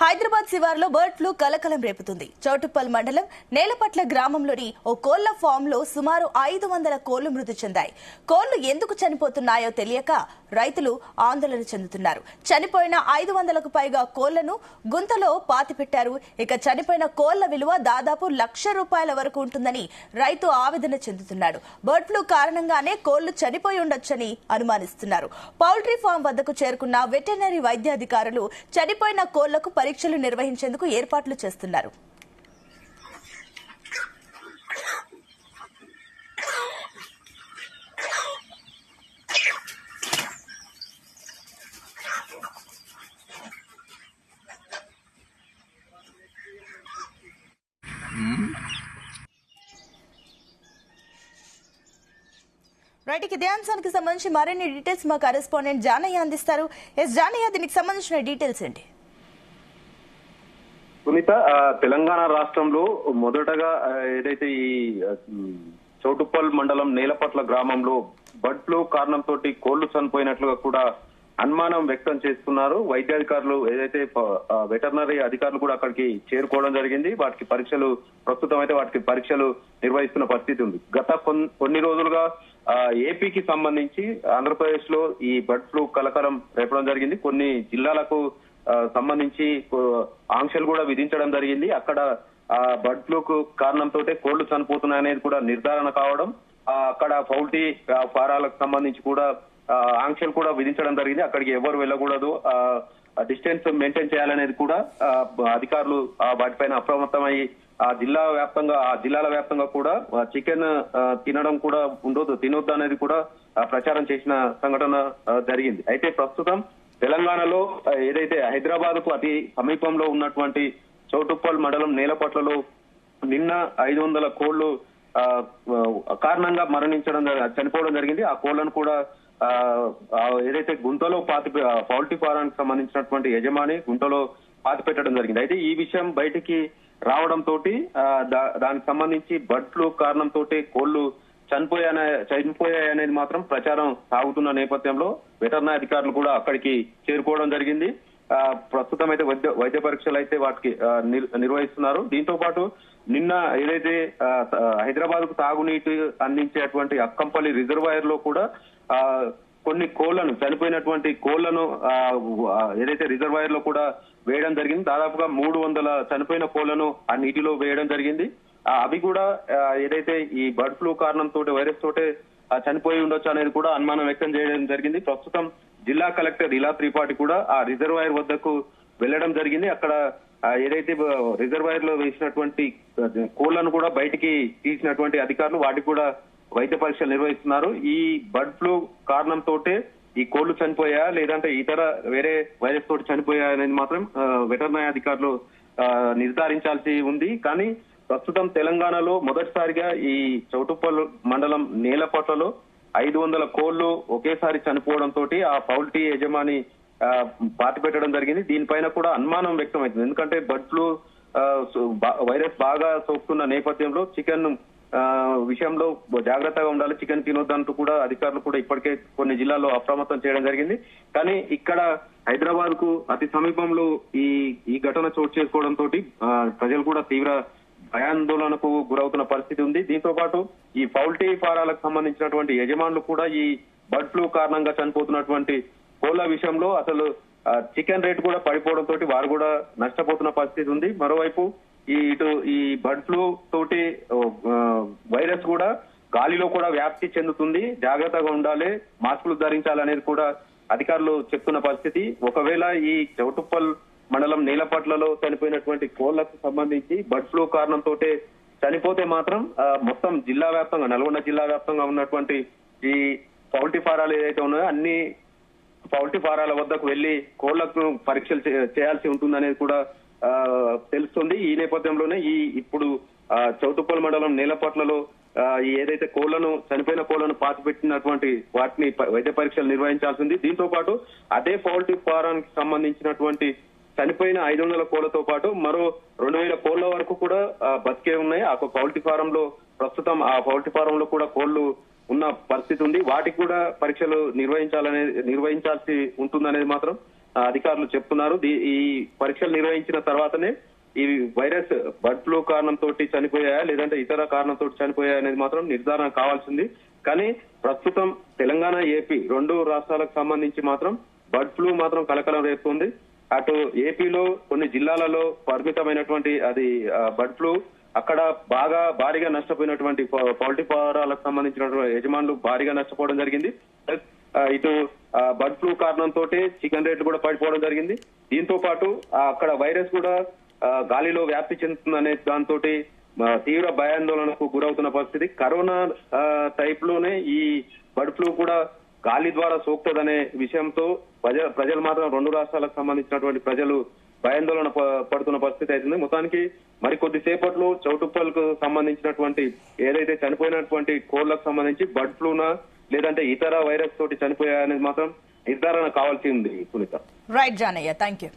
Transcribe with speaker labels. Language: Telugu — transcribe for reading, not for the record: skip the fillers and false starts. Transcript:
Speaker 1: హైదరాబాద్ శివార్లో బర్డ్ ఫ్లూ కలకలం రేపుతుంది. చౌటుప్పల్ మండలం నేలపట్ల గ్రామంలోని ఓ కోళ్ల ఫామ్ లో సుమారు 500 కోళ్లు మృతి చెందాయి. కోళ్లు ఎందుకు చనిపోతున్నాయో తెలియక రైతులు ఆందోళన చెందుతున్నారు. చనిపోయిన 500కు పైగా కోళ్లను గుంతలో పాతిపెట్టారు. ఇక చనిపోయిన కోళ్ల విలువ దాదాపు ₹1,00,000 వరకు ఉంటుందని రైతు ఆవేదన చెందుతున్నాడు. బర్డ్ ఫ్లూ కారణంగానే కోళ్లు చనిపోయి ఉండొచ్చని అనుమానిస్తున్నారు. పౌల్ట్రీ ఫామ్ వద్దకు చేరుకున్న వెటర్నరీ వైద్యాధికారులు చనిపోయిన కోళ్లకు పరీక్షలు నిర్వహించేందుకు ఏర్పాట్లు చేస్తున్నారు. రైట్, ఇదే అంశానికి సంబంధించి మరిన్ని డీటెయిల్స్ మా కరెస్పాండెంట్ జానయ్య అందిస్తారు. జానయ్య, దీనికి సంబంధించిన డీటెయిల్స్ ఏంటి?
Speaker 2: సునీత, తెలంగాణ రాష్ట్రంలో మొదటగా ఏదైతే ఈ చౌటుప్పల్ మండలం నేలపట్ల గ్రామంలో బర్డ్ ఫ్లూ కారణంతో కోళ్లు చనిపోయినట్లుగా కూడా అనుమానం వ్యక్తం చేస్తున్నారు. వైద్యాధికారులు ఏదైతే వెటర్నరీ అధికారులు కూడా అక్కడికి చేరుకోవడం జరిగింది. ప్రస్తుతం అయితే వాటికి పరీక్షలు నిర్వహిస్తున్న పరిస్థితి ఉంది. గత కొన్ని రోజులుగా ఏపీకి సంబంధించి ఆంధ్రప్రదేశ్ లో ఈ బర్డ్ ఫ్లూ కలకలం రేపడం జరిగింది. కొన్ని జిల్లాలకు సంబంధించి ఆంక్షలు కూడా విధించడం జరిగింది. అక్కడ బర్డ్ ఫ్లూకు కారణంతో కోళ్లు చనిపోతున్నాయనేది కూడా నిర్ధారణ కావడం, అక్కడ పౌల్ట్రీ ఫారాలకు సంబంధించి కూడా ఆంక్షలు కూడా విధించడం జరిగింది. అక్కడికి ఎవరు వెళ్ళకూడదు, డిస్టెన్స్ మెయింటైన్ చేయాలనేది కూడా అధికారులు వాటిపైన అప్రమత్తమై జిల్లాల వ్యాప్తంగా కూడా చికెన్ తినడం కూడా తినొద్దు అనేది కూడా ప్రచారం చేసిన సంఘటన జరిగింది. అయితే ప్రస్తుతం తెలంగాణలో ఏదైతే హైదరాబాద్ కు అతి సమీపంలో ఉన్నటువంటి చౌటుప్పల్ మండలం నేలపట్లలో నిన్న 500 కోళ్లు కారణంగా చనిపోవడం జరిగింది. ఆ కోళ్లను కూడా ఏదైతే గుంటలో పౌల్ట్రీ ఫారానికి సంబంధించినటువంటి యజమాని గుంటలో పాతి పెట్టడం జరిగింది. అయితే ఈ విషయం బయటికి రావడంతో దానికి సంబంధించి బర్డ్ ఫ్లూ కారణంతో కోళ్లు చనిపోయాయనేది మాత్రం ప్రచారం సాగుతున్న నేపథ్యంలో వెటర్నరీ అధికారులు కూడా అక్కడికి చేరుకోవడం జరిగింది. ప్రస్తుతం అయితే వైద్య పరీక్షలు అయితే వాటికి నిర్వహిస్తున్నారు. దీంతో పాటు నిన్న ఏదైతే హైదరాబాద్ కు తాగునీటి అందించేటువంటి అక్కంపల్లి రిజర్వాయర్ లో కూడా కొన్ని చనిపోయినటువంటి కోళ్లను ఏదైతే రిజర్వాయర్ లో కూడా వేయడం జరిగింది. దాదాపుగా 300 చనిపోయిన కోళ్లను ఆ నీటిలో వేయడం జరిగింది. అవి కూడా ఏదైతే ఈ బర్డ్ ఫ్లూ కారణంతో వైరస్ తోటే చనిపోయి ఉండొచ్చు అనేది కూడా అనుమానం వ్యక్తం చేయడం జరిగింది. ప్రస్తుతం జిల్లా కలెక్టర్ ఇలా త్రిపాఠి కూడా ఆ రిజర్వాయర్ వద్దకు వెళ్లడం జరిగింది. అక్కడ ఏదైతే రిజర్వాయర్ లో వేసినటువంటి కోళ్లను కూడా బయటికి తీసినటువంటి అధికారులు వాటికి కూడా వైద్య పరీక్షలు నిర్వహిస్తున్నారు. ఈ బర్డ్ ఫ్లూ కారణంతో ఈ కోళ్లు చనిపోయా లేదంటే ఇతర వేరే వైరస్ తోటి చనిపోయా అనేది మాత్రం వెటర్నరీ అధికారులు నిర్ధారించాల్సి ఉంది. కానీ ప్రస్తుతం తెలంగాణలో మొదటిసారిగా ఈ చౌటుప్పల్ మండలం నేలపట్లలో 500 కోళ్లు ఒకేసారి చనిపోవడంతో ఆ పౌల్ట్రీ యజమాని పాతి పెట్టడం జరిగింది. దీనిపైన కూడా అనుమానం వ్యక్తమవుతుంది. ఎందుకంటే బర్డ్ ఫ్లూ వైరస్ బాగా సోకుతున్న నేపథ్యంలో చికెన్ విషయంలో జాగ్రత్తగా ఉండాలి, చికెన్ తినొద్దంటూ కూడా అధికారులు కూడా ఇప్పటికే కొన్ని జిల్లాల్లో అప్రమత్తం చేయడం జరిగింది. కానీ ఇక్కడ హైదరాబాద్ కు అతి సమీపంలో ఈ ఘటన చోటు చేసుకోవడంతో ప్రజలు కూడా తీవ్ర భయాందోళనకు గురవుతున్న పరిస్థితి ఉంది. దీంతో పాటు ఈ పౌల్ట్రీ ఫారాలకు సంబంధించినటువంటి యజమానులు కూడా ఈ బర్డ్ ఫ్లూ కారణంగా చనిపోతున్నటువంటి కోళ్ల విషయంలో అసలు చికెన్ రేట్ కూడా పడిపోవడంతో వారు కూడా నష్టపోతున్న పరిస్థితి ఉంది. మరోవైపు ఈ బర్డ్ ఫ్లూ తోటి వైరస్ కూడా గాలిలో కూడా వ్యాప్తి చెందుతుంది, జాగ్రత్తగా ఉండాలి, మాస్కులు ధరించాలనేది కూడా అధికారులు చెప్తున్న పరిస్థితి. ఒకవేళ ఈ చౌటుప్పల్ మండలం నేలపట్లలో చనిపోయినటువంటి కోళ్లకు సంబంధించి బర్డ్ ఫ్లూ కారణంతో చనిపోతే మాత్రం మొత్తం జిల్లా వ్యాప్తంగా నల్గొండ జిల్లా వ్యాప్తంగా ఉన్నటువంటి ఈ పౌల్ట్రీ ఫారాలు ఏదైతే ఉన్నాయో అన్ని పౌల్ట్రీ ఫారాల వద్దకు వెళ్లి కోళ్లకు పరీక్షలు చేయాల్సి ఉంటుందనేది కూడా తెలుస్తుంది. ఈ నేపథ్యంలోనే ఇప్పుడు చౌటుప్పల్ మండలం నేలపట్లలో ఏదైతే చనిపోయిన కోళ్లను పాతిపెట్టినటువంటి వాటిని వైద్య పరీక్షలు నిర్వహించాల్సి ఉంది. దీంతో పాటు అదే పౌల్ట్రీ ఫారానికి సంబంధించినటువంటి చనిపోయిన 500 కోళ్లతో పాటు మరో 2000 కోళ్ల వరకు కూడా బతికే ఉన్నాయి. ఆ పౌల్ట్రీ ఫారంలో ప్రస్తుతం ఆ పౌల్ట్రీ ఫారంలో కూడా కోళ్లు ఉన్న పరిస్థితి ఉంది. వాటికి కూడా పరీక్షలు నిర్వహించాల్సి ఉంటుందనేది మాత్రం అధికారులు చెప్తున్నారు. ఈ పరీక్షలు నిర్వహించిన తర్వాతనే ఈ వైరస్ బర్డ్ ఫ్లూ కారణంతో చనిపోయాయా లేదంటే ఇతర కారణంతో చనిపోయాయా అనేది మాత్రం నిర్ధారణ కావాల్సింది. కానీ ప్రస్తుతం తెలంగాణ, ఏపీ రెండు రాష్ట్రాలకు సంబంధించి మాత్రం బర్డ్ ఫ్లూ మాత్రం కలకలం రేపుతుంది. అటు ఏపీలో కొన్ని జిల్లాలలో పరిమితమైనటువంటి అది బర్డ్ ఫ్లూ, అక్కడ భారీగా నష్టపోయినటువంటి పౌల్ట్రీ ఫారాలకు సంబంధించినటువంటి యజమానులు భారీగా నష్టపోవడం జరిగింది. ఇటు బర్డ్ ఫ్లూ కారణంతో చికెన్ రేట్లు కూడా పడిపోవడం జరిగింది. దీంతో పాటు అక్కడ వైరస్ కూడా గాలిలో వ్యాప్తి చెందుతుందనే దాంతో తీవ్ర భయాందోళనకు గురవుతున్న పరిస్థితి. కరోనా టైప్ లోనే ఈ బర్డ్ ఫ్లూ కూడా గాలి ద్వారా సోకుతుందనే విషయంతో ప్రజలు మాత్రం రెండు రాష్ట్రాలకు సంబంధించినటువంటి ప్రజలు భయాందోళన పడుతున్న పరిస్థితి అవుతుంది. మొత్తానికి మరికొద్ది సేపట్లో చౌటుప్పల్కు సంబంధించినటువంటి ఏదైతే చనిపోయినటువంటి కోళ్లకు సంబంధించి బర్డ్ ఫ్లూనా లేదంటే ఇతర వైరస్ తోటి చనిపోయాయనేది మాత్రం నిర్ధారణ కావాల్సి ఉంది. Sunitha.
Speaker 1: Right Janaiah, thank you.